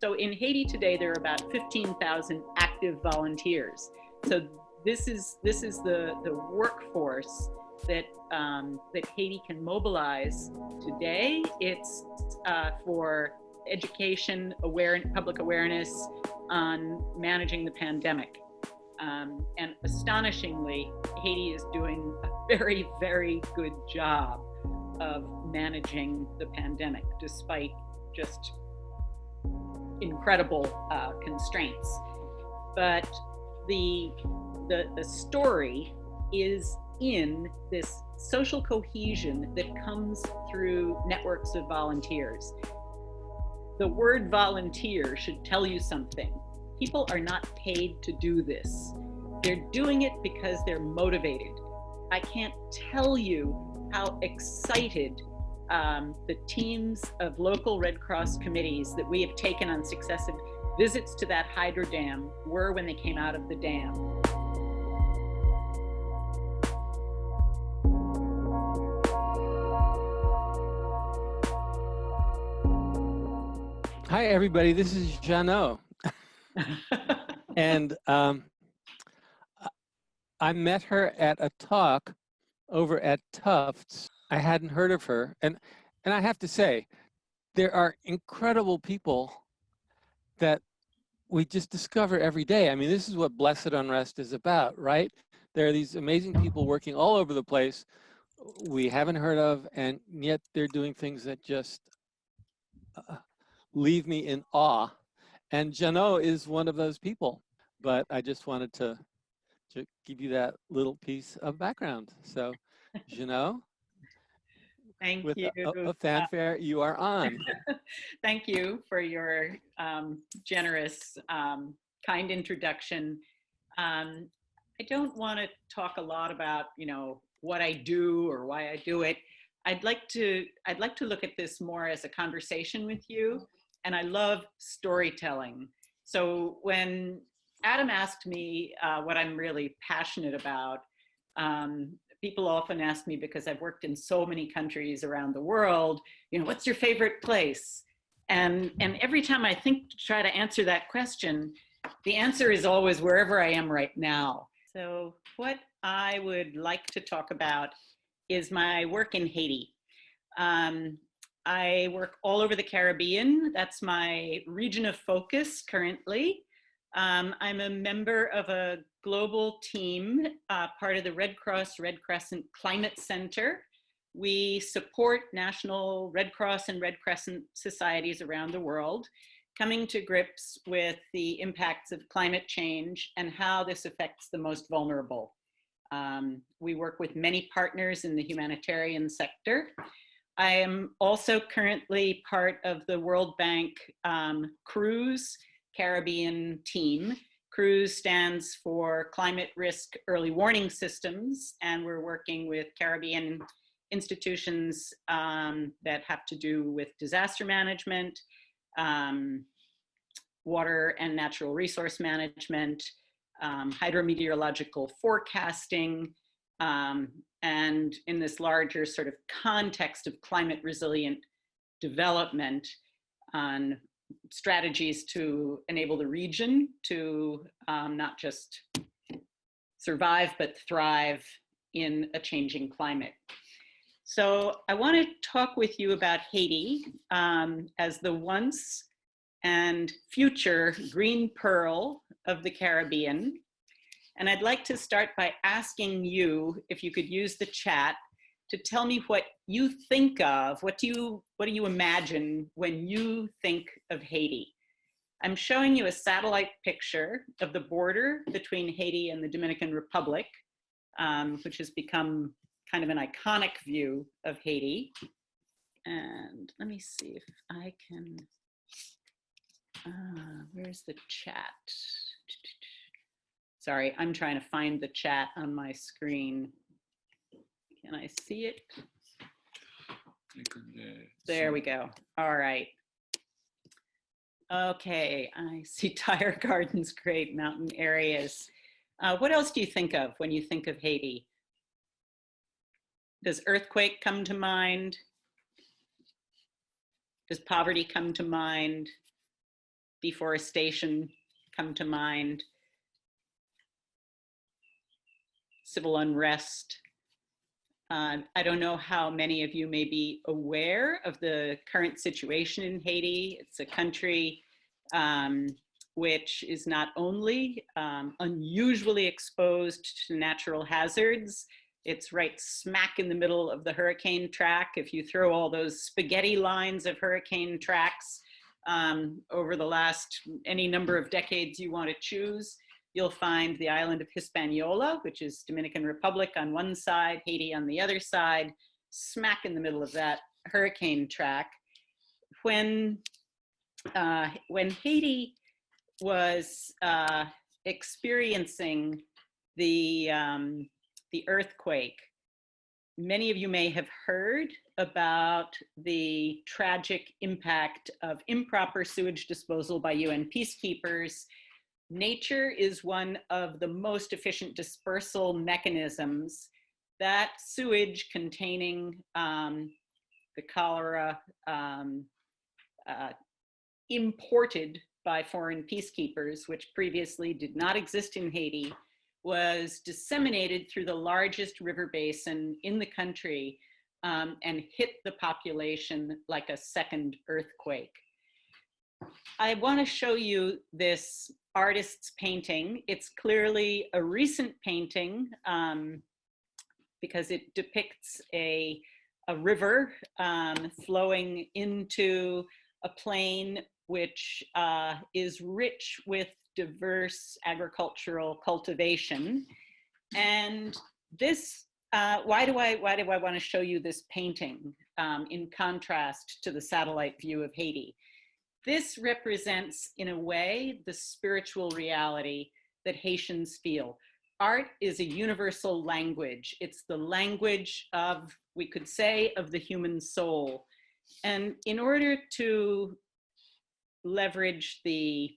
So in Haiti today, there are about 15,000 active volunteers. So this is the workforce that that Haiti can mobilize today. It's for education, public awareness on managing the pandemic. And astonishingly, Haiti is doing a very, very good job of managing the pandemic, despite just incredible constraints. But the story is in this social cohesion that comes through networks of volunteers. The word volunteer should tell you something. People are not paid to do this. They're doing it because they're motivated. I can't tell you how excited the teams of local Red Cross committees that we have taken on successive visits to that hydro dam were when they came out of the dam. Hi, everybody. This is Janot. And I met her at a talk over at Tufts. I hadn't heard of her. And I have to say, there are incredible people that we just discover every day. I mean, this is what Blessed Unrest is about, right? There are these amazing people working all over the place we haven't heard of, and yet they're doing things that just leave me in awe. And Janot is one of those people. But I just wanted to give you that little piece of background. So, Janot, Thank with you. a fanfare, you are on. Thank you for your generous, kind introduction. I don't want to talk a lot about, what I do or why I do it. I'd like to look at this more as a conversation with you, and I love storytelling. So when Adam asked me what I'm really passionate about, people often ask me, because I've worked in so many countries around the world, what's your favorite place? And every time I try to answer that question, the answer is always wherever I am right now. So what I would like to talk about is my work in Haiti. I work all over the Caribbean. That's my region of focus currently. I'm a member of a global team, part of the Red Cross Red Crescent Climate Center. We support national Red Cross and Red Crescent societies around the world, coming to grips with the impacts of climate change and how this affects the most vulnerable. We work with many partners in the humanitarian sector. I am also currently part of the World Bank Cruise Caribbean team. CRUISE stands for Climate Risk Early Warning Systems, and we're working with Caribbean institutions that have to do with disaster management, water and natural resource management, hydrometeorological forecasting, and in this larger sort of context of climate resilient development on strategies to enable the region to not just survive, but thrive in a changing climate. So I want to talk with you about Haiti as the once and future green pearl of the Caribbean. And I'd like to start by asking you if you could use the chat to tell me what you think of, what do you imagine when you think of Haiti? I'm showing you a satellite picture of the border between Haiti and the Dominican Republic, which has become kind of an iconic view of Haiti. And let me see if I can, where's the chat? Sorry, I'm trying to find the chat on my screen. Can I see it? There we go. All right. Okay, I see tire gardens, great mountain areas. What else do you think of when you think of Haiti? Does earthquake come to mind? Does poverty come to mind? deforestation come to mind, civil unrest. I don't know how many of you may be aware of the current situation in Haiti. It's a country which is not only unusually exposed to natural hazards, it's right smack in the middle of the hurricane track. If you throw all those spaghetti lines of hurricane tracks over the last any number of decades you want to choose, you'll find the island of Hispaniola, which is Dominican Republic on one side, Haiti on the other side, smack in the middle of that hurricane track. When Haiti was experiencing the earthquake, many of you may have heard about the tragic impact of improper sewage disposal by UN peacekeepers. Nature is one of the most efficient dispersal mechanisms. That sewage containing the cholera imported by foreign peacekeepers, which previously did not exist in Haiti, was disseminated through the largest river basin in the country and hit the population like a second earthquake. I want to show you this artist's painting. It's clearly a recent painting because it depicts a river flowing into a plain which is rich with diverse agricultural cultivation. And this, why do I want to show you this painting in contrast to the satellite view of Haiti? This represents, in a way, the spiritual reality that Haitians feel. Art is a universal language. It's the language of, we could say, of the human soul. And in order to leverage to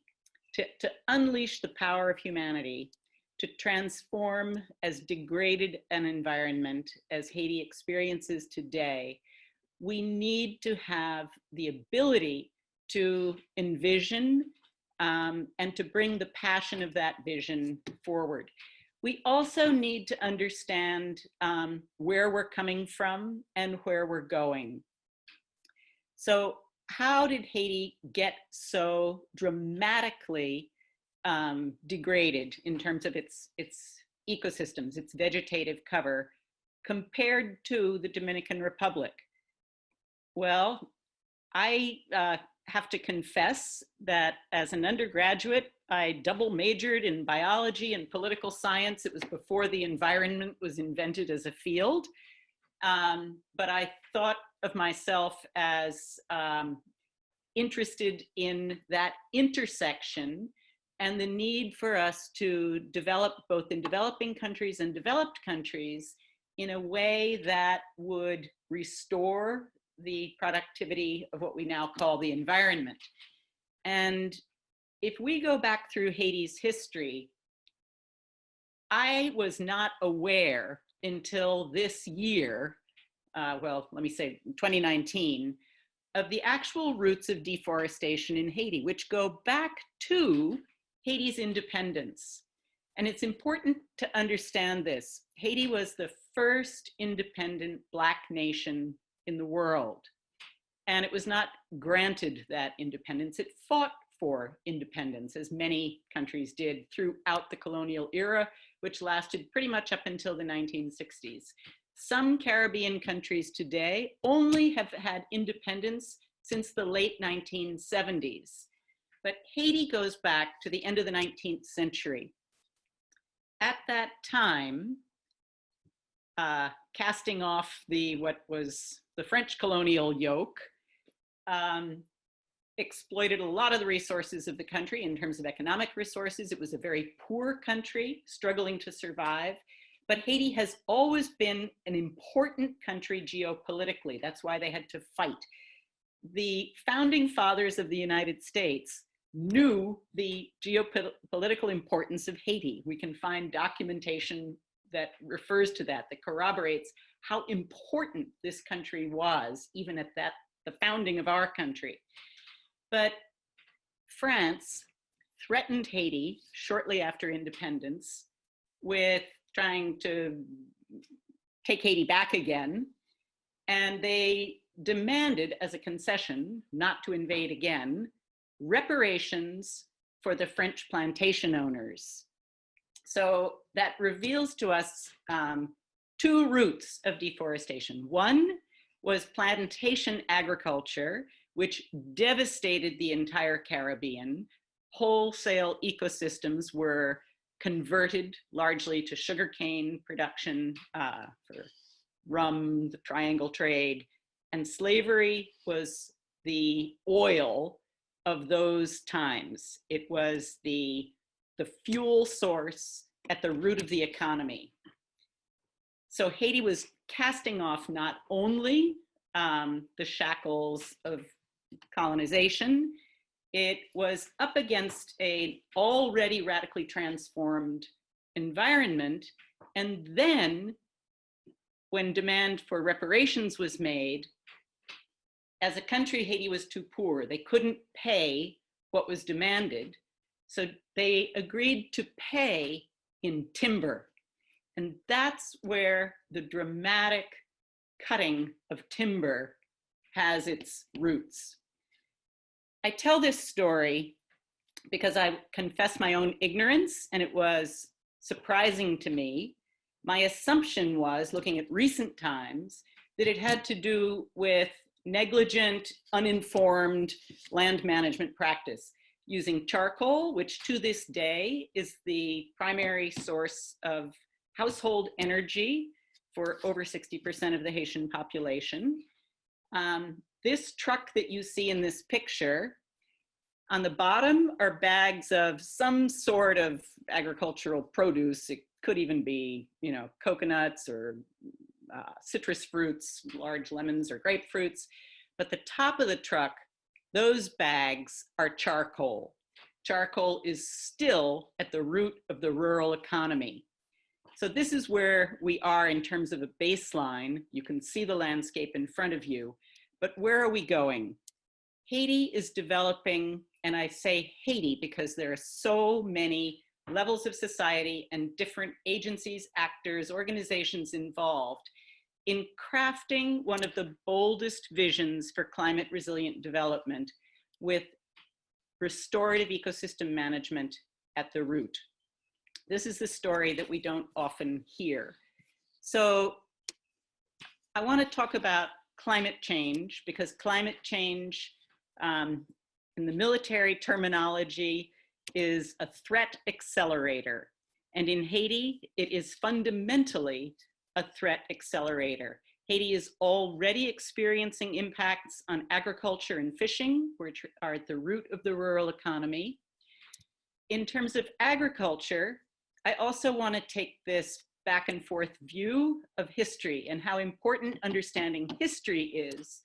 unleash the power of humanity, to transform as degraded an environment as Haiti experiences today, we need to have the ability to envision and to bring the passion of that vision forward. We also need to understand where we're coming from and where we're going. So how did Haiti get so dramatically degraded in terms of its ecosystems, its vegetative cover, compared to the Dominican Republic? Well, I have to confess that as an undergraduate, I double majored in biology and political science. It was before the environment was invented as a field. But I thought of myself as interested in that intersection and the need for us to develop, both in developing countries and developed countries, in a way that would restore the productivity of what we now call the environment. And if we go back through Haiti's history, I was not aware until this year, well, let me say 2019, of the actual roots of deforestation in Haiti, which go back to Haiti's independence. And it's important to understand this. Haiti was the first independent Black nation in the world. And it was not granted that independence. It fought for independence, as many countries did throughout the colonial era, which lasted pretty much up until the 1960s. Some Caribbean countries today only have had independence since the late 1970s. But Haiti goes back to the end of the 19th century. At that time, casting off what was the French colonial yoke, exploited a lot of the resources of the country in terms of economic resources. It was a very poor country, struggling to survive. But Haiti has always been an important country geopolitically. That's why they had to fight. The founding fathers of the United States knew the geopolitical importance of Haiti. We can find documentation that refers to that corroborates how important this country was, even at the founding of our country. But France threatened Haiti shortly after independence with trying to take Haiti back again. And they demanded, as a concession, not to invade again, reparations for the French plantation owners. So that reveals to us two routes of deforestation. One was plantation agriculture, which devastated the entire Caribbean. Wholesale ecosystems were converted largely to sugarcane production for rum, the triangle trade, and slavery was the oil of those times. It was the fuel source at the root of the economy. So Haiti was casting off not only the shackles of colonization, it was up against an already radically transformed environment. And then when demand for reparations was made, as a country, Haiti was too poor. They couldn't pay what was demanded. So they agreed to pay in timber. And that's where the dramatic cutting of timber has its roots. I tell this story because I confess my own ignorance, and it was surprising to me. My assumption was, looking at recent times, that it had to do with negligent, uninformed land management practice, using charcoal, which to this day is the primary source of household energy for over 60% of the Haitian population. This truck that you see in this picture, on the bottom are bags of some sort of agricultural produce. It could even be, coconuts or citrus fruits, large lemons or grapefruits. But the top of the truck, those bags are charcoal. Charcoal is still at the root of the rural economy. So this is where we are in terms of a baseline. You can see the landscape in front of you, but where are we going? Haiti is developing, and I say Haiti because there are so many levels of society and different agencies, actors, organizations involved in crafting one of the boldest visions for climate resilient development with restorative ecosystem management at the root. This is the story that we don't often hear. So I want to talk about climate change, because climate change in the military terminology is a threat accelerator. And in Haiti, it is fundamentally a threat accelerator. Haiti is already experiencing impacts on agriculture and fishing, which are at the root of the rural economy. In terms of agriculture, I also want to take this back and forth view of history and how important understanding history is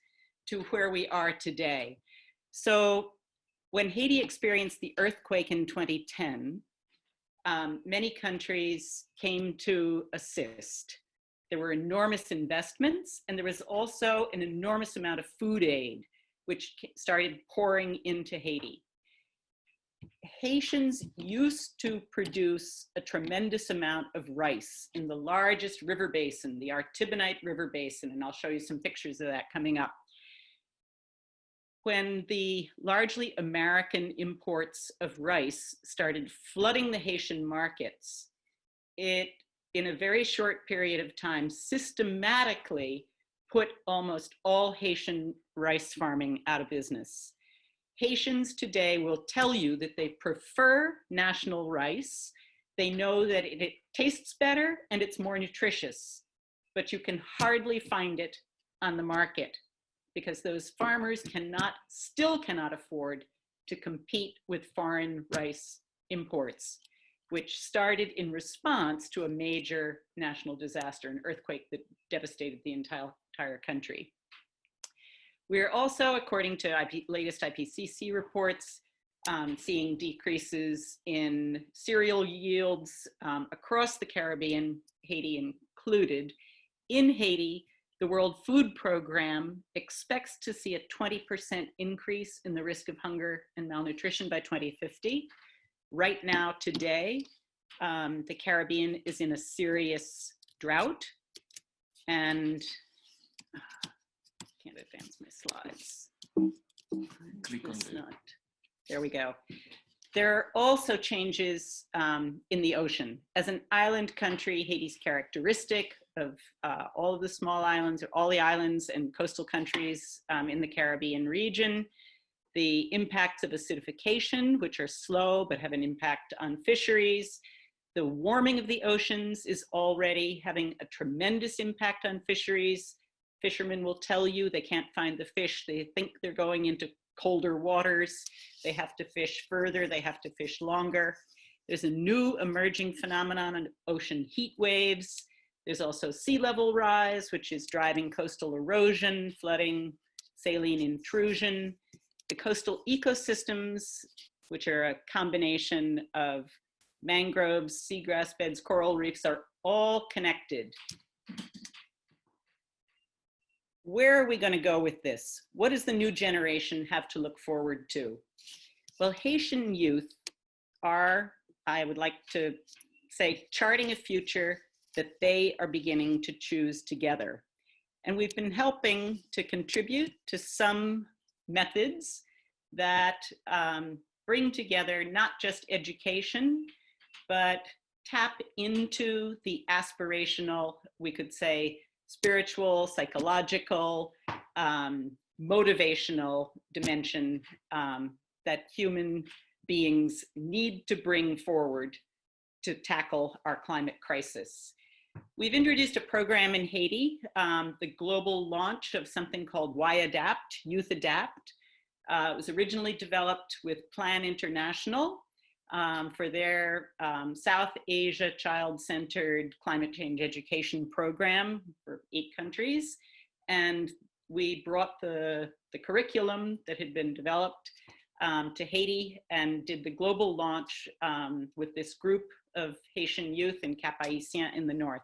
to where we are today. So when Haiti experienced the earthquake in 2010, many countries came to assist. There were enormous investments, and there was also an enormous amount of food aid, which started pouring into Haiti. Haitians used to produce a tremendous amount of rice in the largest river basin, the Artibonite River Basin, and I'll show you some pictures of that coming up. When the largely American imports of rice started flooding the Haitian markets, it, in a very short period of time, systematically put almost all Haitian rice farming out of business. Haitians today will tell you that they prefer national rice. They know that it tastes better and it's more nutritious, but you can hardly find it on the market because those farmers still cannot afford to compete with foreign rice imports, which started in response to a major national disaster, an earthquake that devastated the entire country. We're also, according to latest IPCC reports, seeing decreases in cereal yields across the Caribbean, Haiti included. In Haiti, The World Food Program expects to see a 20% increase in the risk of hunger and malnutrition by 2050. Right now, today, the Caribbean is in a serious drought, and can't advance my slides. Click on it. There we go. There are also changes in the ocean. As an island country, Haiti's characteristic of all of the small islands, or all the islands and coastal countries in the Caribbean region, the impacts of acidification, which are slow but have an impact on fisheries. The warming of the oceans is already having a tremendous impact on fisheries. Fishermen will tell you they can't find the fish. They think they're going into colder waters. They have to fish further. They have to fish longer. There's a new emerging phenomenon of ocean heat waves. There's also sea level rise, which is driving coastal erosion, flooding, saline intrusion. The coastal ecosystems, which are a combination of mangroves, seagrass beds, coral reefs, are all connected. Where are we going to go with this? What does the new generation have to look forward to? Well, Haitian youth are, I would like to say, charting a future that they are beginning to choose together. And we've been helping to contribute to some methods that bring together not just education, but tap into the aspirational, we could say, spiritual, psychological, motivational dimension that human beings need to bring forward to tackle our climate crisis. We've introduced a program in Haiti, the global launch of something called Y Adapt, Youth Adapt. It was originally developed with Plan International for their South Asia child-centered climate change education program for 8 countries. And we brought the curriculum that had been developed to Haiti and did the global launch with this group of Haitian youth in Cap-Haïtien in the north.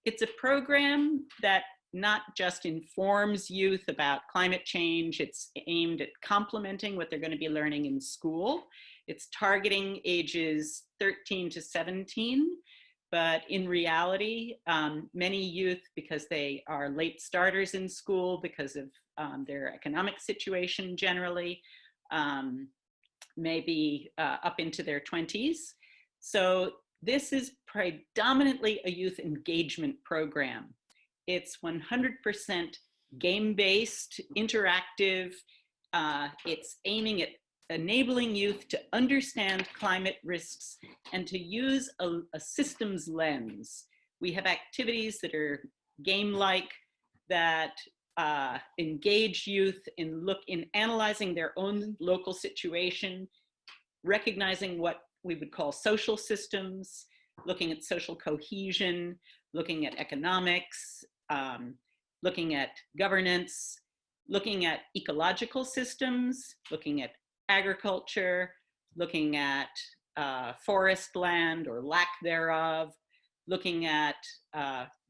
It's a program that not just informs youth about climate change, it's aimed at complementing what they're going to be learning in school. It's targeting ages 13 to 17, but in reality, many youth, because they are late starters in school because of their economic situation generally, may be up into their 20s. So this is predominantly a youth engagement program. It's 100% game-based, interactive. It's aiming at enabling youth to understand climate risks and to use a systems lens. We have activities that are game-like, that engage youth in analyzing their own local situation, recognizing what we would call social systems, looking at social cohesion, looking at economics, looking at governance, looking at ecological systems, looking at agriculture, looking at forest land or lack thereof, looking at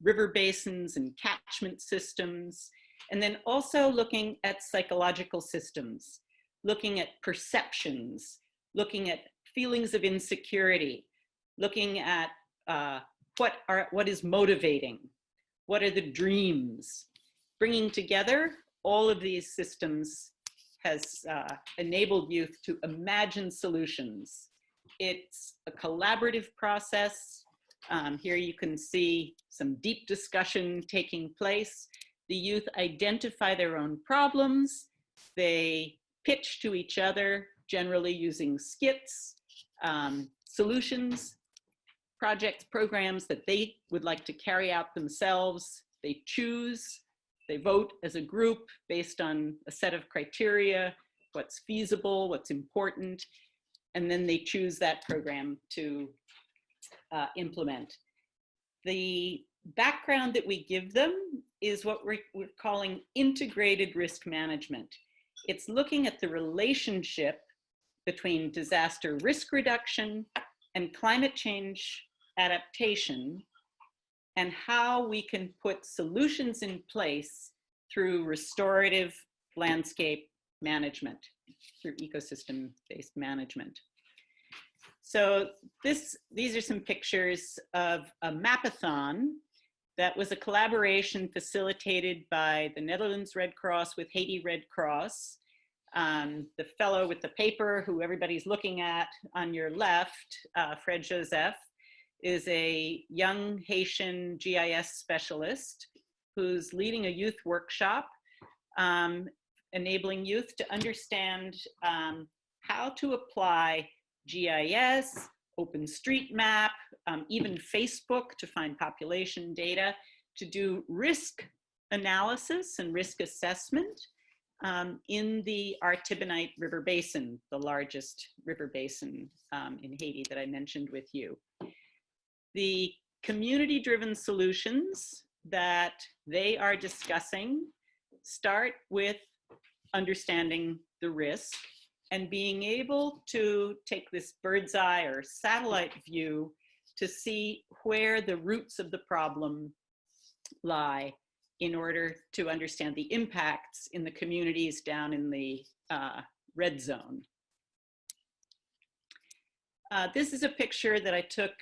river basins and catchment systems, and then also looking at psychological systems, looking at perceptions, looking at feelings of insecurity, looking at what is motivating, what are the dreams. Bringing together all of these systems has enabled youth to imagine solutions. It's a collaborative process. Here you can see some deep discussion taking place. The youth identify their own problems. They pitch to each other, generally using skits, solutions, projects, programs that they would like to carry out themselves. They choose, they vote as a group based on a set of criteria, what's feasible, what's important, and then they choose that program to implement. The background that we give them is what we're calling integrated risk management. It's looking at the relationship between disaster risk reduction and climate change adaptation and how we can put solutions in place through restorative landscape management, through ecosystem-based management. So these are some pictures of a mapathon that was a collaboration facilitated by the Netherlands Red Cross with Haiti Red Cross. The fellow with the paper, who everybody's looking at on your left, Fred Joseph, is a young Haitian GIS specialist who's leading a youth workshop, enabling youth to understand how to apply GIS, OpenStreetMap, even Facebook to find population data, to do risk analysis and risk assessment in the Artibonite River Basin, the largest river basin in Haiti that I mentioned with you. The community-driven solutions that they are discussing start with understanding the risk and being able to take this bird's eye or satellite view to see where the roots of the problem lie in order to understand the impacts in the communities down in the red zone. This is a picture that I took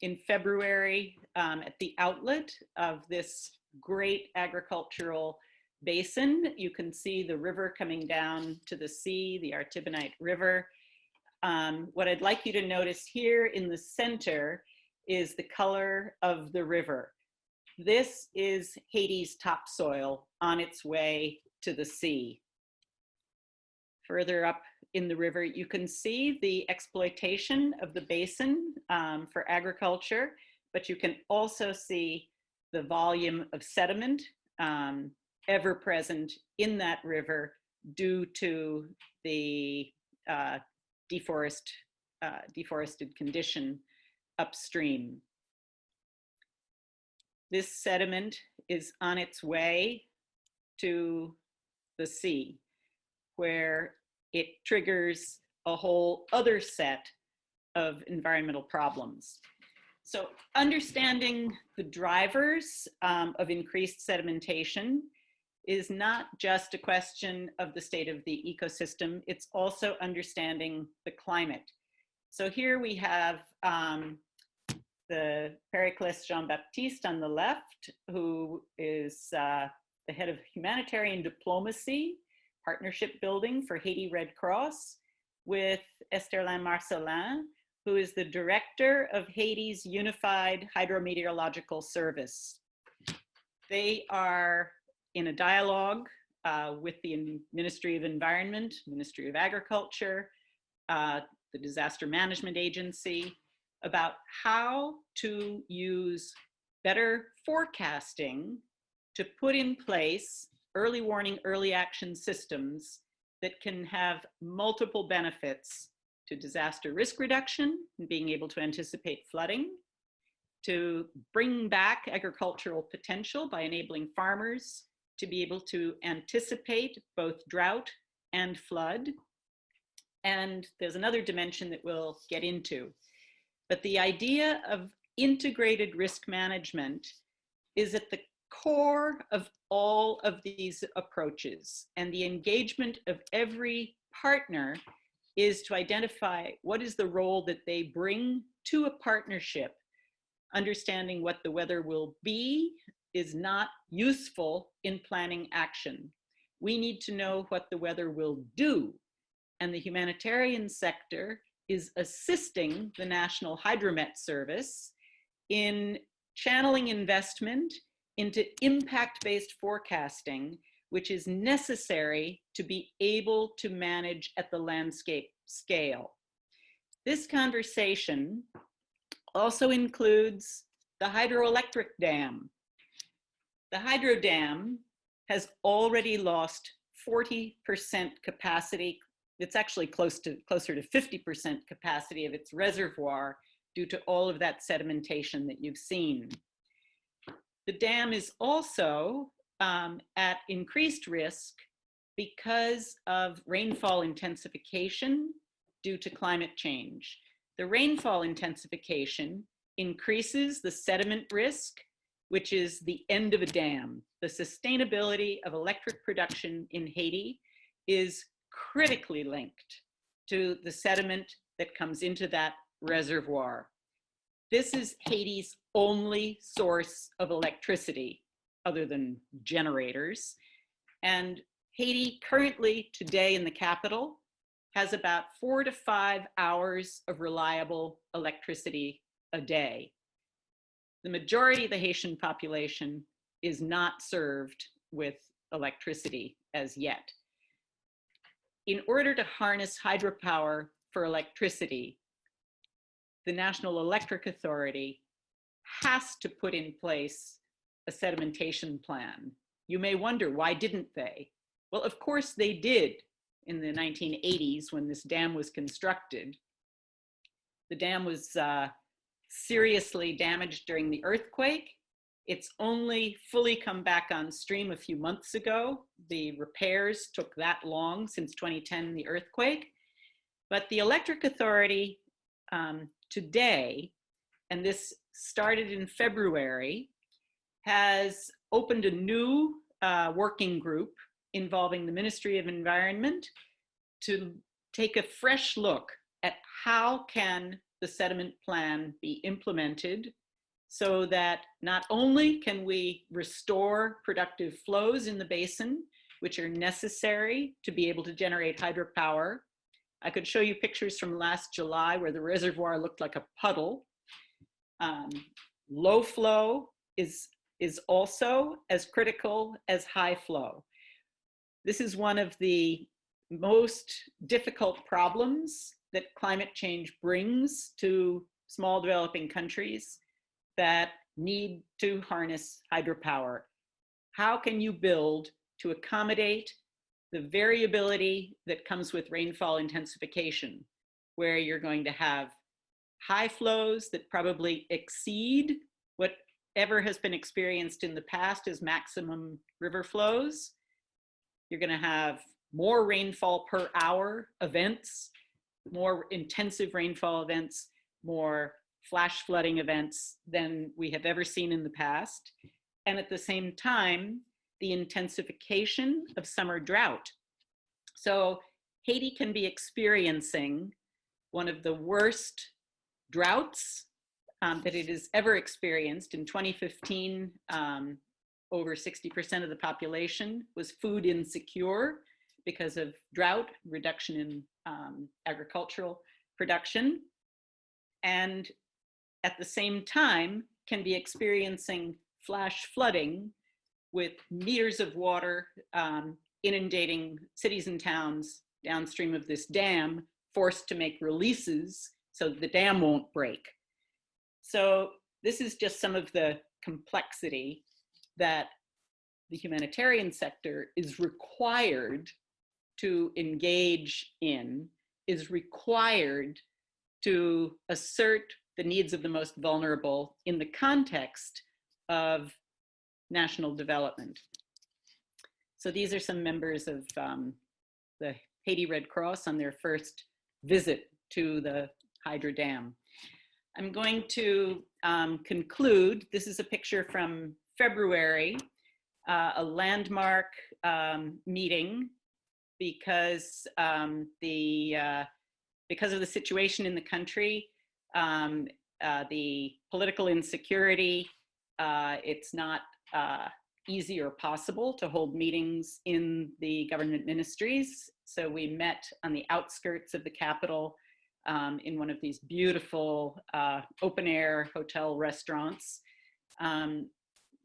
in February at the outlet of this great agricultural basin. You can see the river coming down to the sea, the Artibonite River. What I'd like you to notice here in the center is the color of the river. This is Haiti's topsoil on its way to the sea. Further up in the river, you can see the exploitation of the basin for agriculture, but you can also see the volume of sediment ever present in that river due to the deforested condition upstream. This sediment is on its way to the sea, where it triggers a whole other set of environmental problems. So understanding the drivers of increased sedimentation is not just a question of the state of the ecosystem, it's also understanding the climate. So here we have the Pericles Jean-Baptiste on the left, who is the head of humanitarian diplomacy, partnership building for Haiti Red Cross, with Estherlin Marcelin, who is the director of Haiti's Unified Hydrometeorological Service. They are in a dialogue with the Ministry of Environment, Ministry of Agriculture, the Disaster Management Agency, about how to use better forecasting to put in place early warning, early action systems that can have multiple benefits to disaster risk reduction and being able to anticipate flooding, to bring back agricultural potential by enabling farmers to be able to anticipate both drought and flood. And there's another dimension that we'll get into. But the idea of integrated risk management is at the core of all of these approaches, and the engagement of every partner is to identify what is the role that they bring to a partnership. Understanding what the weather will be is not useful in planning action. We need to know what the weather will do, and the humanitarian sector is assisting the National Hydromet Service in channeling investment into impact-based forecasting, which is necessary to be able to manage at the landscape scale. This conversation also includes the hydroelectric dam. The hydro dam has already lost 40% capacity. It's actually closer to 50% capacity of its reservoir due to all of that sedimentation that you've seen. The dam is also at increased risk because of rainfall intensification due to climate change. The rainfall intensification increases the sediment risk, which is the end of a dam. The sustainability of electric production in Haiti is critically linked to the sediment that comes into that reservoir. This is Haiti's only source of electricity other than generators. And Haiti currently, today in the capital, has about 4 to 5 hours of reliable electricity a day. The majority of the Haitian population is not served with electricity as yet. In order to harness hydropower for electricity, the National Electric Authority has to put in place a sedimentation plan. You may wonder, why didn't they? Well, of course they did in the 1980s when this dam was constructed. The dam was seriously damaged during the earthquake. It's only fully come back on stream a few months ago. The repairs took that long since 2010, the earthquake. But the Electric Authority today, and this started in February, has opened a new working group involving the Ministry of Environment to take a fresh look at how can the sediment plan be implemented so that not only can we restore productive flows in the basin, which are necessary to be able to generate hydropower. I could show you pictures from last July where the reservoir looked like a puddle. Low flow is also as critical as high flow. This is one of the most difficult problems that climate change brings to small developing countries that need to harness hydropower. How can you build to accommodate the variability that comes with rainfall intensification, where you're going to have high flows that probably exceed whatever has been experienced in the past as maximum river flows? You're going to have more rainfall per hour events, more intensive rainfall events, more flash flooding events than we have ever seen in the past. And at the same time, the intensification of summer drought. So Haiti can be experiencing one of the worst droughts that it has ever experienced. In 2015, over 60% of the population was food insecure because of drought, reduction in agricultural production, and at the same time can be experiencing flash flooding with meters of water inundating cities and towns downstream of this dam, forced to make releases so the dam won't break. So this is just some of the complexity that the humanitarian sector is required to engage in, is required to assert the needs of the most vulnerable in the context of national development. So these are some members of the Haiti Red Cross on their first visit to the Hydro Dam. I'm going to conclude. This is a picture from February, a landmark meeting because of the situation in the country, the political insecurity. It's not easy or possible to hold meetings in the government ministries. So we met on the outskirts of the capital in one of these beautiful open air hotel restaurants.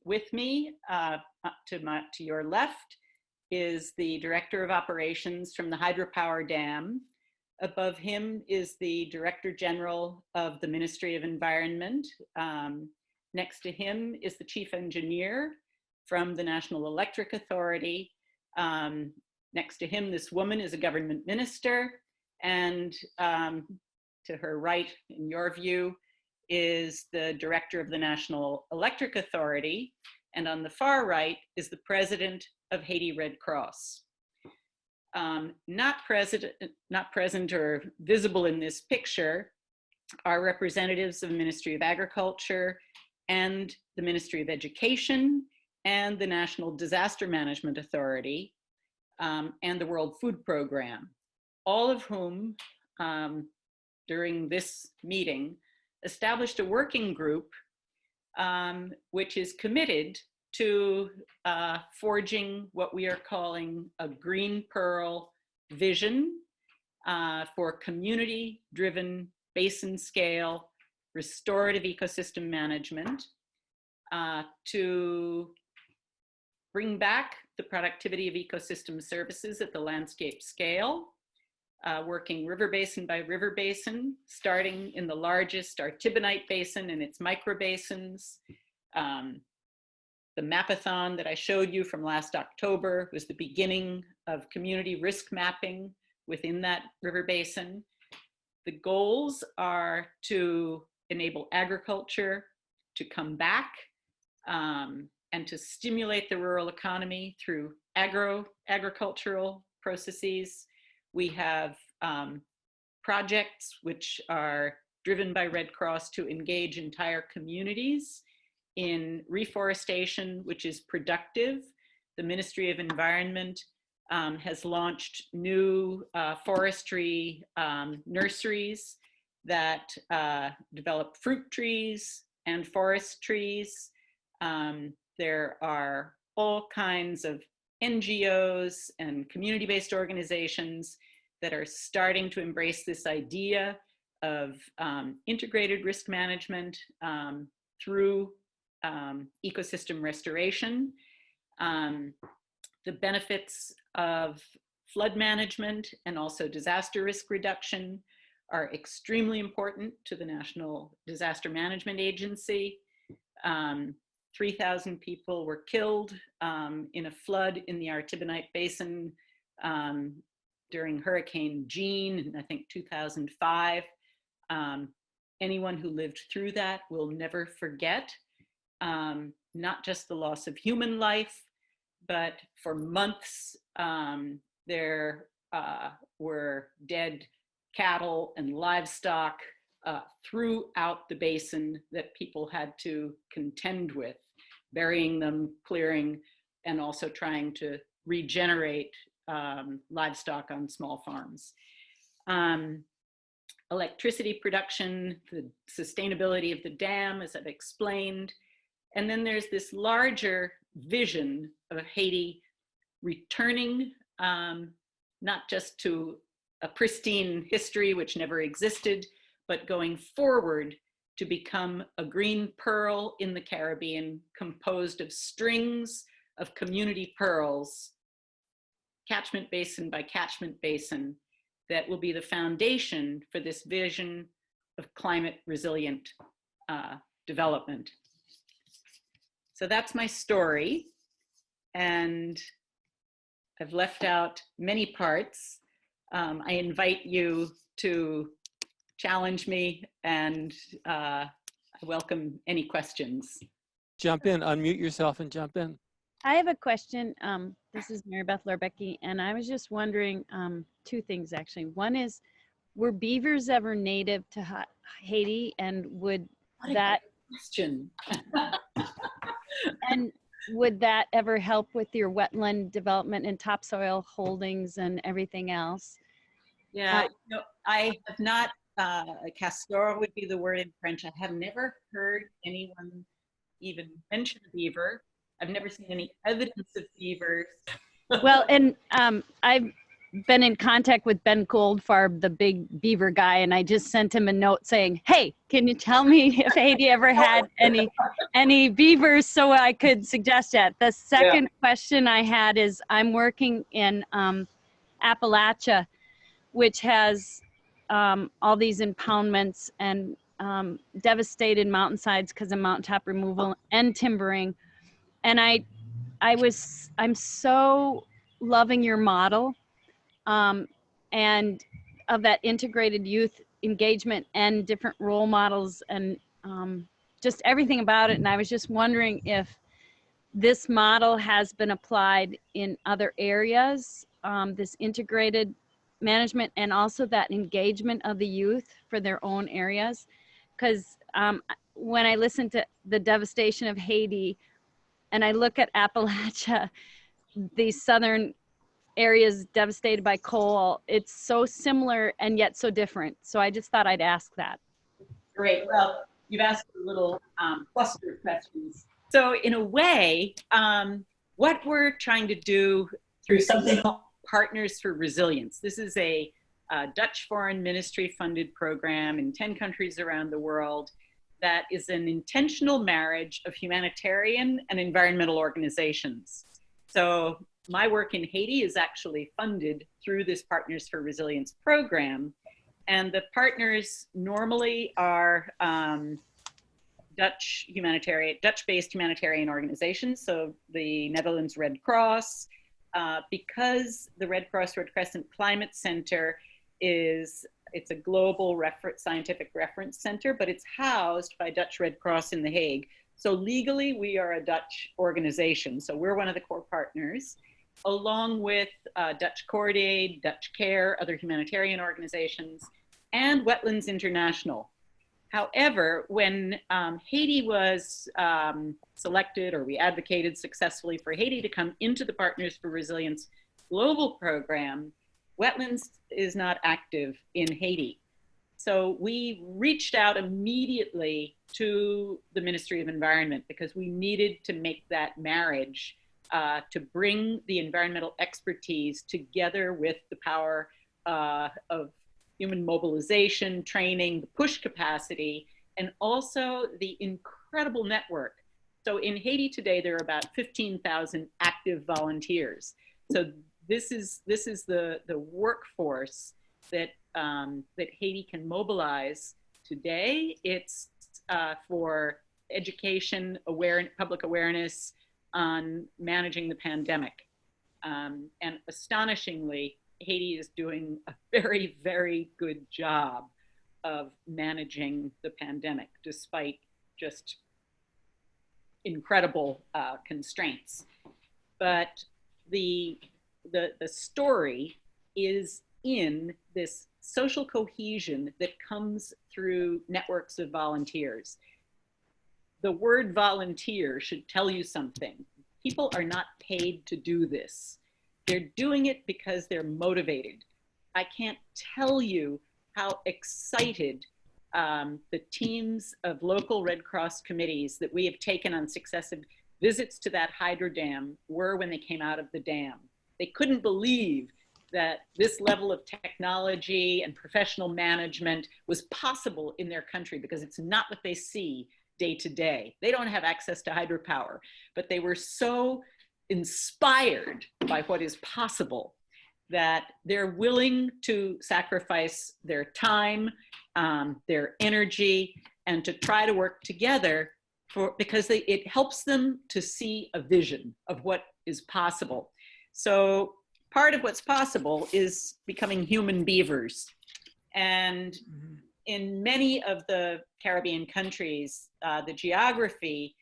With me, to your left, is the Director of Operations from the Hydropower Dam. Above him is the Director General of the Ministry of Environment. Next to him is the Chief Engineer from the National Electric Authority. Next to him, this woman is a government minister. And to her right, in your view, is the Director of the National Electric Authority. And on the far right is the President of Haiti Red Cross. Not present or visible in this picture are representatives of the Ministry of Agriculture and the Ministry of Education and the National Disaster Management Authority and the World Food Program, all of whom during this meeting established a working group which is committed to forging what we are calling a Green Pearl vision for community-driven basin scale restorative ecosystem management to bring back the productivity of ecosystem services at the landscape scale, working river basin by river basin, starting in the largest Artibonite basin and its microbasins. The mapathon that I showed you from last October was the beginning of community risk mapping within that river basin. The goals are to enable agriculture to come back and to stimulate the rural economy through agricultural processes. We have projects which are driven by Red Cross to engage entire communities in reforestation, which is productive. The Ministry of Environment has launched new forestry nurseries that develop fruit trees and forest trees. There are all kinds of NGOs and community-based organizations that are starting to embrace this idea of integrated risk management through ecosystem restoration. The benefits of flood management and also disaster risk reduction are extremely important to the National Disaster Management Agency. 3,000 people were killed in a flood in the Artibonite Basin during Hurricane Jean in, I think, 2005. Anyone who lived through that will never forget not just the loss of human life, but for months there were dead cattle and livestock throughout the basin that people had to contend with, burying them, clearing, and also trying to regenerate livestock on small farms. Electricity production, the sustainability of the dam, as I've explained. And then there's this larger vision of Haiti returning not just to a pristine history which never existed, but going forward to become a green pearl in the Caribbean, composed of strings of community pearls, catchment basin by catchment basin, that will be the foundation for this vision of climate resilient development. So that's my story, and I've left out many parts. I invite you to challenge me, and I welcome any questions. Jump in, unmute yourself and jump in. I have a question. This is Mary Beth Larbecky, and I was just wondering two things actually. One is, were beavers ever native to Haiti, and would that question? And would that ever help with your wetland development and topsoil holdings and everything else? Yeah, no, I have not, castor would be the word in French. I have never heard anyone even mention beaver. I've never seen any evidence of beavers. Well, and I've been in contact with Ben Goldfarb, the big beaver guy, and I just sent him a note saying, hey, can you tell me if Haiti ever had any beavers so I could suggest that? The second question I had is, I'm working in Appalachia, which has all these impoundments and devastated mountainsides because of mountaintop removal and timbering. And I'm so loving your model and of that integrated youth engagement and different role models and just everything about it. And I was just wondering if this model has been applied in other areas, this integrated management and also that engagement of the youth for their own areas. Because when I listen to the devastation of Haiti and I look at Appalachia, these southern areas devastated by coal, it's so similar and yet so different. So I just thought I'd ask that. Great. Well, you've asked a little cluster of questions. So in a way, what we're trying to do through something called Partners for Resilience. This is a Dutch Foreign Ministry funded program in 10 countries around the world that is an intentional marriage of humanitarian and environmental organizations. So my work in Haiti is actually funded through this Partners for Resilience program. And the partners normally are Dutch-based humanitarian organizations. So the Netherlands Red Cross, because the Red Crescent Climate Center it's a global scientific reference center, but it's housed by Dutch Red Cross in The Hague. So legally, we are a Dutch organization. So we're one of the core partners, along with Dutch Court Aid, Dutch Care, other humanitarian organizations, and Wetlands International. However, when Haiti was selected, or we advocated successfully for Haiti to come into the Partners for Resilience global program, Wetlands is not active in Haiti. So we reached out immediately to the Ministry of Environment because we needed to make that marriage to bring the environmental expertise together with the power of human mobilization, training, the push capacity, and also the incredible network. So in Haiti today, there are about 15,000 active volunteers. So this is the workforce that that Haiti can mobilize today. It's for education, public awareness on managing the pandemic. And astonishingly, Haiti is doing a very, very good job of managing the pandemic, despite just incredible constraints. But the story is in this social cohesion that comes through networks of volunteers. The word volunteer should tell you something. People are not paid to do this. They're doing it because they're motivated. I can't tell you how excited the teams of local Red Cross committees that we have taken on successive visits to that hydro dam were when they came out of the dam. They couldn't believe that this level of technology and professional management was possible in their country, because it's not what they see day to day. They don't have access to hydropower, but they were so inspired by what is possible that they're willing to sacrifice their time, their energy, and to try to work together because it helps them to see a vision of what is possible. So part of what's possible is becoming human beavers. And in many of the Caribbean countries, the geography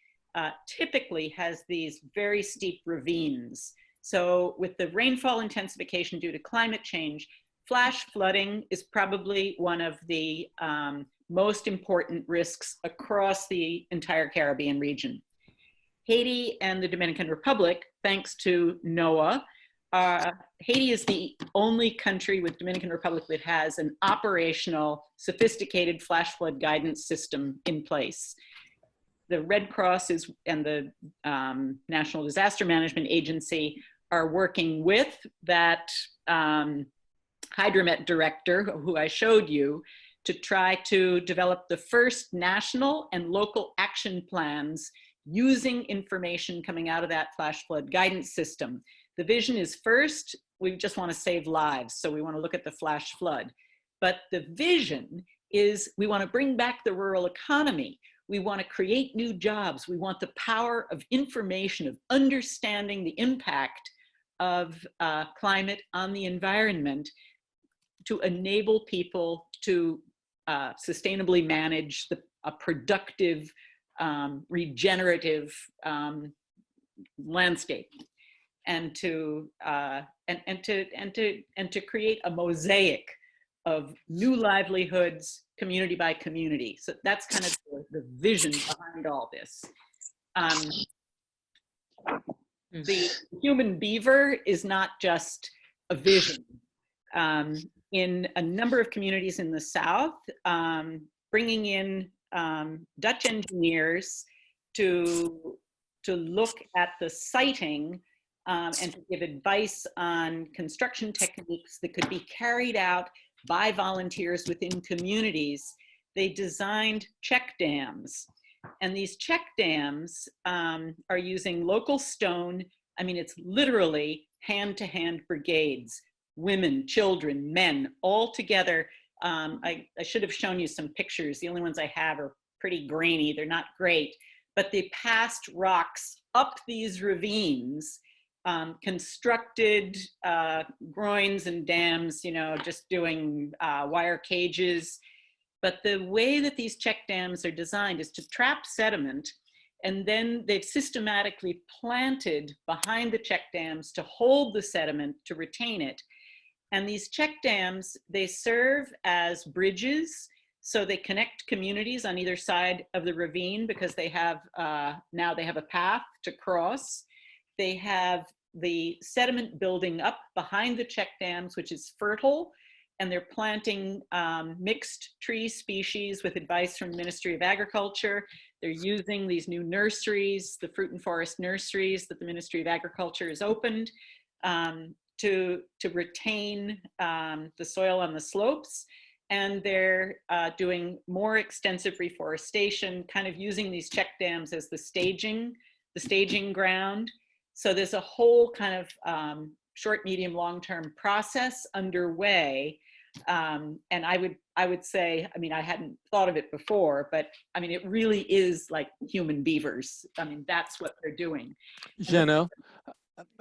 typically has these very steep ravines. So with the rainfall intensification due to climate change, flash flooding is probably one of the most important risks across the entire Caribbean region. Haiti and the Dominican Republic, thanks to NOAA, Haiti is the only country with Dominican Republic that has an operational, sophisticated flash flood guidance system in place. The Red Cross and the National Disaster Management Agency are working with that Hydromet director who I showed you to try to develop the first national and local action plans using information coming out of that flash flood guidance system. The vision is first, we just want to save lives, so we want to look at the flash flood. But the vision is we want to bring back the rural economy. We want to create new jobs. We want the power of information, of understanding the impact of climate on the environment to enable people to sustainably manage a productive, regenerative landscape. and to create a mosaic of new livelihoods, community by community. So that's kind of the vision behind all this. The human beaver is not just a vision. In a number of communities in the South, bringing in Dutch engineers to look at the siting and to give advice on construction techniques that could be carried out by volunteers within communities. They designed check dams. And these check dams are using local stone. I mean, it's literally hand-to-hand brigades, women, children, men, all together. I should have shown you some pictures. The only ones I have are pretty grainy. They're not great. But they passed rocks up these ravines, constructed groins and dams, you know, just doing wire cages. But the way that these check dams are designed is to trap sediment, and then they've systematically planted behind the check dams to hold the sediment, to retain it. And these check dams, they serve as bridges. So they connect communities on either side of the ravine because they have, now they have a path to cross. They have the sediment building up behind the check dams, which is fertile. And they're planting mixed tree species with advice from the Ministry of Agriculture. They're using these new nurseries, the fruit and forest nurseries that the Ministry of Agriculture has opened to retain the soil on the slopes. And they're doing more extensive reforestation, kind of using these check dams as the staging ground. So there's a whole kind of short, medium, long-term process underway. And I would say, I mean, I hadn't thought of it before, but I mean, it really is like human beavers. I mean, that's what they're doing. Janot,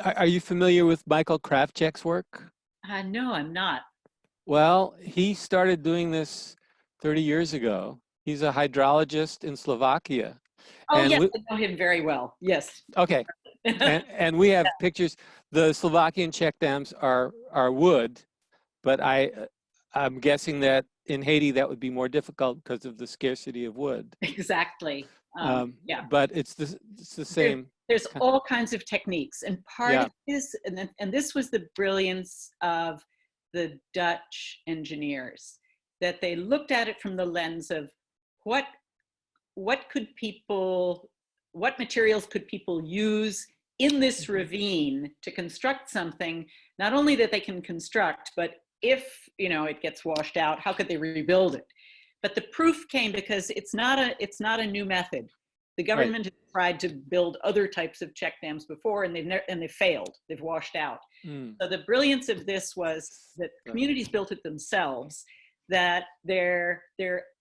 are you familiar with Michael Kravchuk's work? No, I'm not. Well, he started doing this 30 years ago. He's a hydrologist in Slovakia. Oh, and yes, I know him very well. Yes. Okay. and we have pictures. The Slovakian check dams are wood, but I'm guessing that in Haiti that would be more difficult because of the scarcity of wood. Exactly. Yeah. But it's the same. There's all kinds of techniques, and part of this, and this was the brilliance of the Dutch engineers, that they looked at it from the lens of what materials could people use in this ravine to construct something, not only that they can construct, but if, you know, it gets washed out, how could they rebuild it? But the proof came because it's not a new method. The government has tried to build other types of check dams before, and they've failed. They've washed out. So the brilliance of this was that communities built it themselves, that they're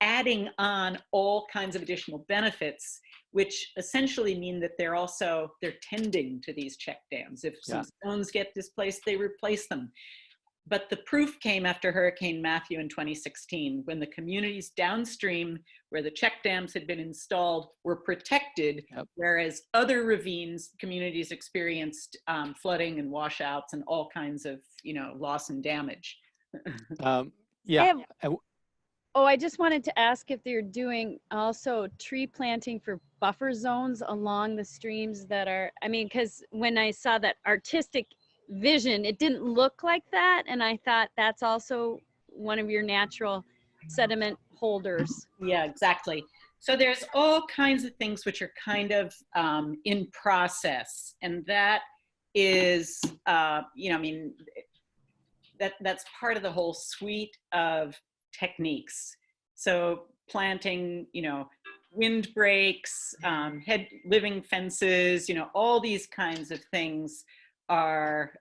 adding on all kinds of additional benefits, which essentially mean that they're tending to these check dams. If some stones get displaced, they replace them. But the proof came after Hurricane Matthew in 2016, when the communities downstream where the check dams had been installed were protected, whereas other ravines, communities experienced flooding and washouts and all kinds of, you know, loss and damage. I just wanted to ask if they're doing also tree planting for buffer zones along the streams that are, I mean, because when I saw that artistic vision, it didn't look like that. And I thought that's also one of your natural sediment holders. Yeah, exactly. So there's all kinds of things which are kind of in process. And that is, you know, I mean, that's part of the whole suite of techniques. So planting, you know, windbreaks, living fences, you know, all these kinds of things are,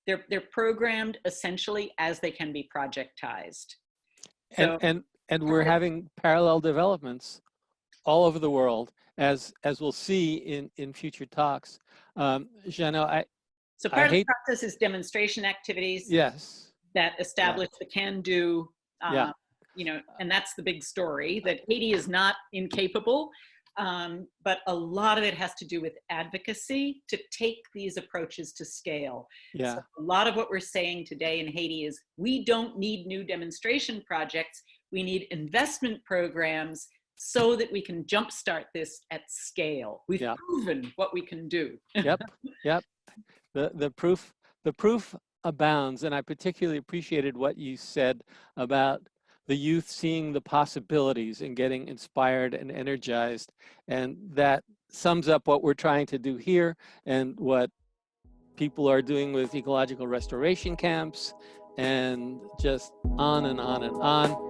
they're programmed essentially as they can be projectized. So, and we're having parallel developments all over the world, as we'll see in future talks. Janot, so part of the process is demonstration activities. Yes. That establish the can-do, you know, and that's the big story, that Haiti is not incapable But a lot of it has to do with advocacy to take these approaches to scale. Yeah. So a lot of what we're saying today in Haiti is we don't need new demonstration projects. We need investment programs so that we can jumpstart this at scale. We've proven what we can do. Yep. The proof abounds, and I particularly appreciated what you said about the youth seeing the possibilities and getting inspired and energized, and that sums up what we're trying to do here and what people are doing with ecological restoration camps, and just on and on and on.